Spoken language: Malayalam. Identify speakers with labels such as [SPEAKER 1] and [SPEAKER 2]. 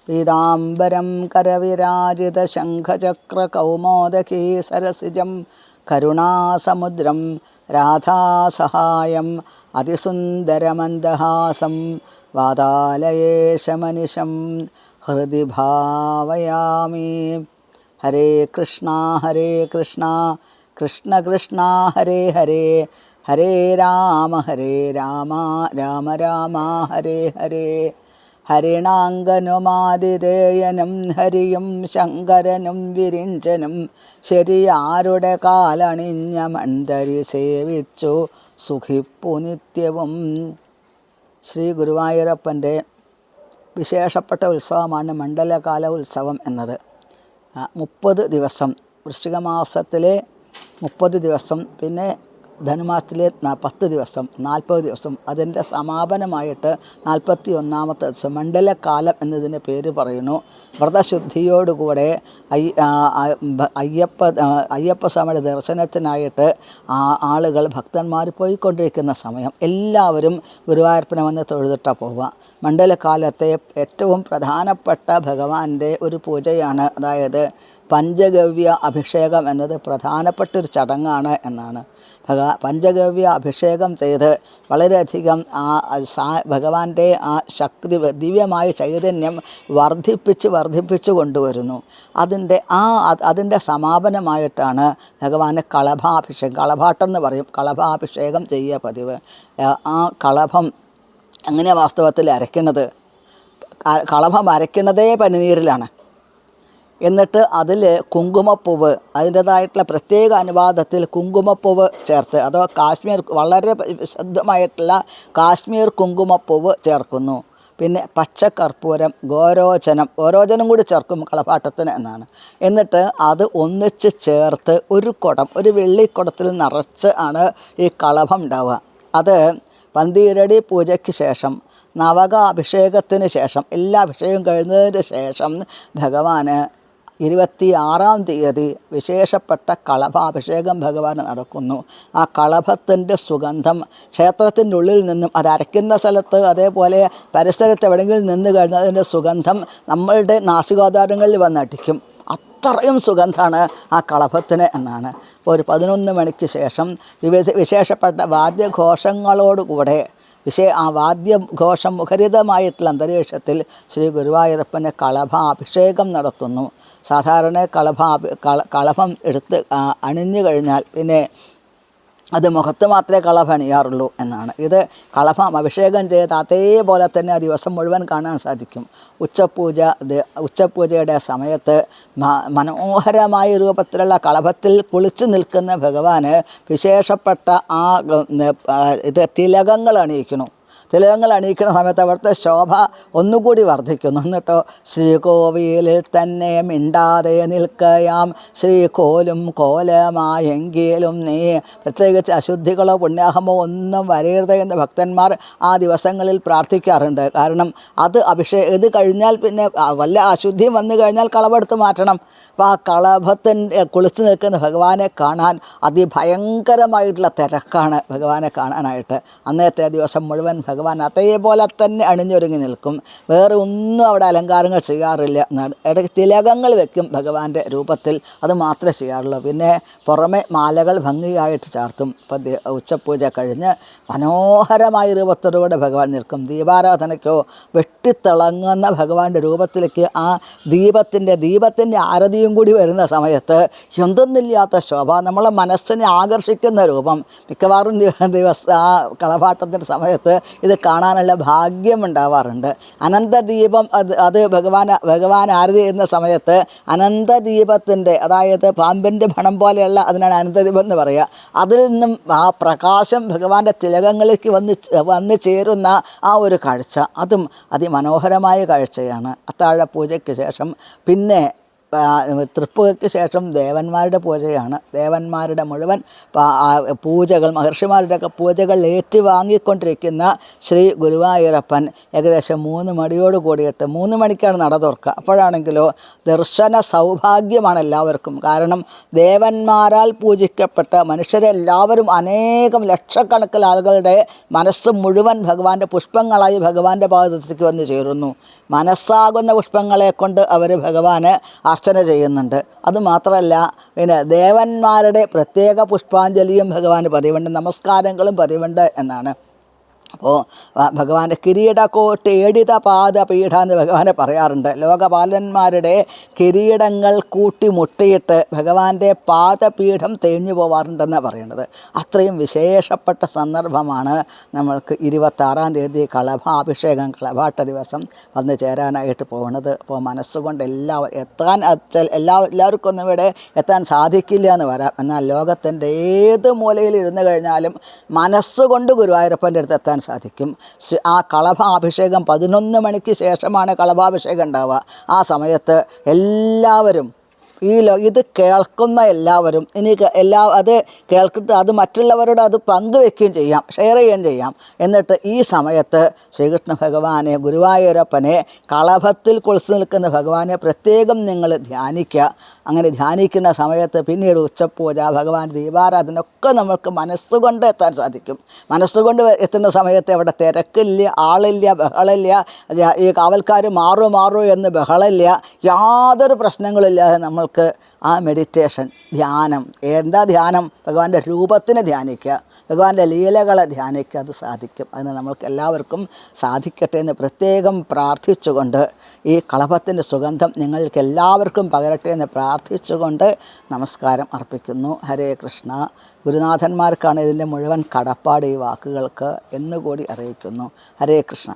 [SPEAKER 1] പീതാംബരം കരവിരാജിതശംഖചക്രകൗമോദകീ സരസിജം കരുണാസമുദ്രം രാധാസഹായം അതിസുന്ദരമന്ദഹാസം വാതാലയേശമനിശം ഹൃദി ഭാവയാമി. ഹരേ കൃഷ്ണ കൃഷ്ണ കൃഷ്ണ ഹരേ ഹരേ, ഹരേ രാമ രാമ രാമ ഹരേ ഹരേ. ഹരിണാങ്കനുമാതിഥേയനും ഹരിയും ശങ്കരനും വിരിഞ്ചനും ശരിയാരുടെ കാലണിഞ്ഞ മൺതരി സേവിച്ചു സുഖിപ്പു നിത്യവും. ശ്രീ ഗുരുവായൂരപ്പൻ്റെ വിശേഷപ്പെട്ട ഉത്സവമാണ് മണ്ഡലകാല ഉത്സവം എന്നത്. 30 ദിവസം, വൃശ്ചിക മാസത്തിലെ 30 ദിവസം, പിന്നെ ധനുമാസത്തിലെ 10 ദിവസം, 40 ദിവസം, അതിൻ്റെ സമാപനമായിട്ട് 41ാമത്തെ ദിവസം മണ്ഡലകാലം എന്നതിന് പേര് പറയുന്നു. വ്രതശുദ്ധിയോടുകൂടെ അയ്യപ്പസ്വാമിയുടെ ദർശനത്തിനായിട്ട് ആളുകൾ ഭക്തന്മാർ പോയിക്കൊണ്ടിരിക്കുന്ന സമയം എല്ലാവരും ഗുരുവായൂരപ്പനെ വന്ന് തൊഴുതിട്ടാണ് പോവുക. മണ്ഡലകാലത്തെ ഏറ്റവും പ്രധാനപ്പെട്ട ഭഗവാന്റെ ഒരു പൂജയാണ്, അതായത് പഞ്ചഗവ്യ അഭിഷേകം എന്നത് പ്രധാനപ്പെട്ടൊരു ചടങ്ങാണ് എന്നാണ്. പഞ്ചഗവ്യ അഭിഷേകം ചെയ്ത് വളരെയധികം ഭഗവാന്റെ ആ ശക്തി, ദിവ്യമായ ചൈതന്യം വർദ്ധിപ്പിച്ച് കൊണ്ടുവരുന്നു. അതിൻ്റെ സമാപനമായിട്ടാണ് ഭഗവാന് കളഭാഭിഷേകം, കളഭാട്ടെന്ന് പറയും, കളഭാഭിഷേകം ചെയ്യുക പതിവ്. ആ കളഭം അങ്ങനെ വാസ്തവത്തിൽ അരയ്ക്കുന്നത്, കളഭം അരയ്ക്കുന്നതേ പനിനീരിലാണ്. എന്നിട്ട് അതിൽ കുങ്കുമപ്പൂവ്, അതിൻ്റേതായിട്ടുള്ള പ്രത്യേക അനുവാദത്തിൽ കുങ്കുമപ്പൂവ് ചേർത്ത്, അഥവാ കാശ്മീർ, വളരെ ശുദ്ധമായിട്ടുള്ള കാശ്മീർ കുങ്കുമപ്പൂവ് ചേർക്കുന്നു. പിന്നെ പച്ചക്കർപ്പൂരം, ഗോരോചനം കൂടി ചേർക്കും കളഭാട്ടത്തിന് എന്നാണ്. എന്നിട്ട് അത് ഒന്നിച്ച് ചേർത്ത് ഒരു വെള്ളിക്കുടത്തിൽ നിറച്ച് ആണ് ഈ കളഭം ഉണ്ടാവുക. അത് പന്തീരടി പൂജയ്ക്ക് ശേഷം, നവക അഭിഷേകത്തിന് ശേഷം, എല്ലാ അഭിഷേകം കഴിഞ്ഞതിന് ശേഷം ഭഗവാന് 26-ാം തീയതി വിശേഷപ്പെട്ട കളഭാഭിഷേകം ഭഗവാന് നടക്കുന്നു. ആ കളഭത്തിൻ്റെ സുഗന്ധം ക്ഷേത്രത്തിൻ്റെ ഉള്ളിൽ നിന്നും, അത് അരയ്ക്കുന്ന സ്ഥലത്ത്, അതേപോലെ പരിസരത്ത് എവിടെയെങ്കിലും നിന്ന് കഴിഞ്ഞാൽ അതിൻ്റെ സുഗന്ധം നമ്മളുടെ നാസികാദ്വാരങ്ങളിൽ വന്നടിക്കും. അത്രയും സുഗന്ധമാണ് ആ കളഭത്തിന് എന്നാണ്. ഒരു 11 മണിക്ക് ശേഷം വിശേഷപ്പെട്ട വാദ്യഘോഷങ്ങളോടുകൂടെ ആ വാദ്യഘോഷം മുഖരിതമായിട്ടുള്ള അന്തരീക്ഷത്തിൽ ശ്രീ ഗുരുവായൂരപ്പന് കളഭാഭിഷേകം നടത്തുന്നു. സാധാരണ കളഭം എടുത്ത് അണിഞ്ഞു കഴിഞ്ഞാൽ പിന്നെ അത് മുഖത്ത് മാത്രമേ കളഭം അണിയാറുള്ളൂ എന്നാണ്. ഇത് കളഭം അഭിഷേകം ചെയ്ത് അതേപോലെ തന്നെ ആ ദിവസം മുഴുവൻ കാണാൻ സാധിക്കും. ഉച്ചപൂജയുടെ സമയത്ത് മനോഹരമായ രൂപത്തിലുള്ള കളഭത്തിൽ കുളിച്ചു നിൽക്കുന്ന ഭഗവാന് വിശേഷപ്പെട്ട ആ തിലകങ്ങൾ അണിയിക്കുന്നു. തിലകങ്ങൾ അണിയിക്കുന്ന സമയത്ത് അവിടുത്തെ ശോഭ ഒന്നുകൂടി വർദ്ധിക്കുന്നു. എന്നിട്ടോ ശ്രീകോവിലിൽ തന്നെ മിണ്ടാതെ നിൽക്കയാം ശ്രീകോലും കോലമായെങ്കിലും നീ, പ്രത്യേകിച്ച് അശുദ്ധികളോ പുണ്യാഹമോ ഒന്നും വരരുത് എന്ന് ഭക്തന്മാർ ആ ദിവസങ്ങളിൽ പ്രാർത്ഥിക്കാറുണ്ട്. കാരണം ഇത് കഴിഞ്ഞാൽ പിന്നെ വല്ല അശുദ്ധിയും വന്നു കഴിഞ്ഞാൽ കളഭെടുത്ത് മാറ്റണം. അപ്പോൾ ആ കളഭത്തിൻ്റെ കുളിച്ച് നിൽക്കുന്ന ഭഗവാനെ കാണാൻ അതിഭയങ്കരമായിട്ടുള്ള തിരക്കാണ് ഭഗവാനെ കാണാനായിട്ട്. അന്നത്തെ ദിവസം മുഴുവൻ ഭഗവാൻ അതേപോലെ തന്നെ അണിഞ്ഞൊരുങ്ങി നിൽക്കും. വേറെ ഒന്നും അവിടെ അലങ്കാരങ്ങൾ ചെയ്യാറില്ല. ഇടയ്ക്ക് തിലകങ്ങൾ വെക്കും ഭഗവാന്റെ രൂപത്തിൽ, അത് മാത്രമേ ചെയ്യാറുള്ളൂ. പിന്നെ പുറമെ മാലകൾ ഭംഗിയായിട്ട് ചാർത്തും. ഇപ്പം ഉച്ചപൂജ കഴിഞ്ഞ് മനോഹരമായ രൂപത്തോടുകൂടെ ഭഗവാൻ നിൽക്കും. ദീപാരാധനയ്ക്കോ വെട്ടിത്തിളങ്ങുന്ന ഭഗവാന്റെ രൂപത്തിലേക്ക് ആ ദീപത്തിൻ്റെ ആരതിയും കൂടി വരുന്ന സമയത്ത് എന്തൊന്നില്ലാത്ത ശോഭ, നമ്മളെ മനസ്സിനെ ആകർഷിക്കുന്ന രൂപം. മിക്കവാറും ദിവസം ആ കളഭാട്ടത്തിൻ്റെ സമയത്ത് ഇത് കാണാനുള്ള ഭാഗ്യം ഉണ്ടാവാറുണ്ട്. അനന്തദീപം അത് ഭഗവാൻ ആരതി ചെയ്യുന്ന സമയത്ത് അനന്തദീപത്തിൻ്റെ, അതായത് പാമ്പിൻ്റെ ഭണം പോലെയുള്ള, അതിനാണ് അനന്തദീപം എന്ന് പറയുക, അതിൽ നിന്നും ആ പ്രകാശം ഭഗവാന്റെ തിലകങ്ങളിലേക്ക് വന്ന് ചേരുന്ന ആ ഒരു കാഴ്ച, അതും അതിമനോഹരമായ കാഴ്ചയാണ്. അത്താഴ പൂജയ്ക്ക് ശേഷം പിന്നെ തൃപ്പുകയ്ക്ക് ശേഷം ദേവന്മാരുടെ പൂജയാണ്. ദേവന്മാരുടെ മുഴുവൻ പൂജകൾ, മഹർഷിമാരുടെയൊക്കെ പൂജകൾ ഏറ്റുവാങ്ങിക്കൊണ്ടിരിക്കുന്ന ശ്രീ ഗുരുവായൂരപ്പൻ ഏകദേശം 3 മണിയോട് കൂടിയിട്ട് 3 മണിക്കാണ് നട തുറക്കുക. അപ്പോഴാണെങ്കിലോ ദർശന സൗഭാഗ്യമാണ് എല്ലാവർക്കും. കാരണം ദേവന്മാരാൽ പൂജിക്കപ്പെട്ട മനുഷ്യരെല്ലാവരും അനേകം ലക്ഷക്കണക്കിന് ആളുകളുടെ മനസ്സ് മുഴുവൻ ഭഗവാന്റെ പുഷ്പങ്ങളായി ഭഗവാന്റെ പാദത്തേക്ക് വന്ന് ചേരുന്നു. മനസ്സാകുന്ന പുഷ്പങ്ങളെ കൊണ്ട് അവർ ഭഗവാന് അർച്ചന ചെയ്യുന്നുണ്ട്. അതുമാത്രമല്ല, പിന്നെ ദേവന്മാരുടെ പ്രത്യേക പുഷ്പാഞ്ജലിയും ഭഗവാന് പതിവുണ്ട്, നമസ്കാരങ്ങളും പതിവുണ്ട് എന്നാണ്. അപ്പോൾ ഭഗവാന്റെ കിരീടക്കോട്ട് ഏടിത പാദപീഠ എന്ന് ഭഗവാനെ പറയാറുണ്ട്. ലോകപാലന്മാരുടെ കിരീടങ്ങൾ കൂട്ടി മുട്ടിയിട്ട് ഭഗവാന്റെ പാദപീഠം തേഞ്ഞു പോവാറുണ്ടെന്നാണ് പറയുന്നത്. അത്രയും വിശേഷപ്പെട്ട സന്ദർഭമാണ് നമ്മൾക്ക് 26-ാം തീയതി കളഭാഭിഷേകം, കളഭാട്ട ദിവസം വന്ന് ചേരാനായിട്ട് പോകുന്നത്. അപ്പോൾ മനസ്സുകൊണ്ട് എല്ലാവർക്കും ഒന്നും ഇവിടെ എത്താൻ സാധിക്കില്ല എന്ന് വരാം. എന്നാൽ ലോകത്തിൻ്റെ ഏത് മൂലയിൽ ഇരുന്ന് കഴിഞ്ഞാലും മനസ്സുകൊണ്ട് ഗുരുവായൂരപ്പൻ്റെ അടുത്ത് എത്താൻ സാധിക്കും. ആ കളഭാഭിഷേകം 11 മണിക്ക് ശേഷമാണ് കളഭാഭിഷേകം ഉണ്ടാവുക. ആ സമയത്ത് എല്ലാവരും ഇത് കേൾക്കുന്ന എല്ലാവരും അത് കേൾക്കിട്ട് അത് മറ്റുള്ളവരോട് അത് പങ്കുവെക്കുകയും ചെയ്യാം, ഷെയർ ചെയ്യുകയും ചെയ്യാം. എന്നിട്ട് ഈ സമയത്ത് ശ്രീകൃഷ്ണ ഭഗവാനെ, ഗുരുവായൂരപ്പനെ, കളഭത്തിൽ കുളിച്ചു നിൽക്കുന്ന ഭഗവാനെ പ്രത്യേകം നിങ്ങൾ ധ്യാനിക്കുക. അങ്ങനെ ധ്യാനിക്കുന്ന സമയത്ത് പിന്നീട് ഉച്ചപൂജ, ഭഗവാൻ ദീപാരാധന ഒക്കെ നമുക്ക് മനസ്സുകൊണ്ട് എത്താൻ സാധിക്കും. മനസ്സുകൊണ്ട് എത്തുന്ന സമയത്ത് അവിടെ തിരക്കില്ല, ആളില്ല, ബഹളമില്ല, ഈ കാവൽക്കാർ മാറൂ എന്ന് ബഹളമില്ല, യാതൊരു പ്രശ്നങ്ങളില്ലാതെ നമ്മൾക്ക് ആ മെഡിറ്റേഷൻ, ധ്യാനം, എന്താ ധ്യാനം? ഭഗവാന്റെ രൂപത്തിനെ ധ്യാനിക്കുക, ഭഗവാന്റെ ലീലകളെ ധ്യാനിക്കുക, അത് സാധിക്കും. അതിന് നമ്മൾക്ക് എല്ലാവർക്കും സാധിക്കട്ടെ എന്ന് പ്രത്യേകം പ്രാർത്ഥിച്ചുകൊണ്ട്, ഈ കളഭത്തിൻ്റെ സുഗന്ധം നിങ്ങൾക്ക് എല്ലാവർക്കും പകരട്ടെ എന്ന് പ്രാർത്ഥിച്ചുകൊണ്ട് നമസ്കാരം അർപ്പിക്കുന്നു. ഹരേ കൃഷ്ണ. ഗുരുനാഥന്മാർക്കാണ് ഇതിൻ്റെ മുഴുവൻ കടപ്പാട് ഈ വാക്കുകൾക്ക് എന്നുകൂടി അറിയിക്കുന്നു. ഹരേ കൃഷ്ണ.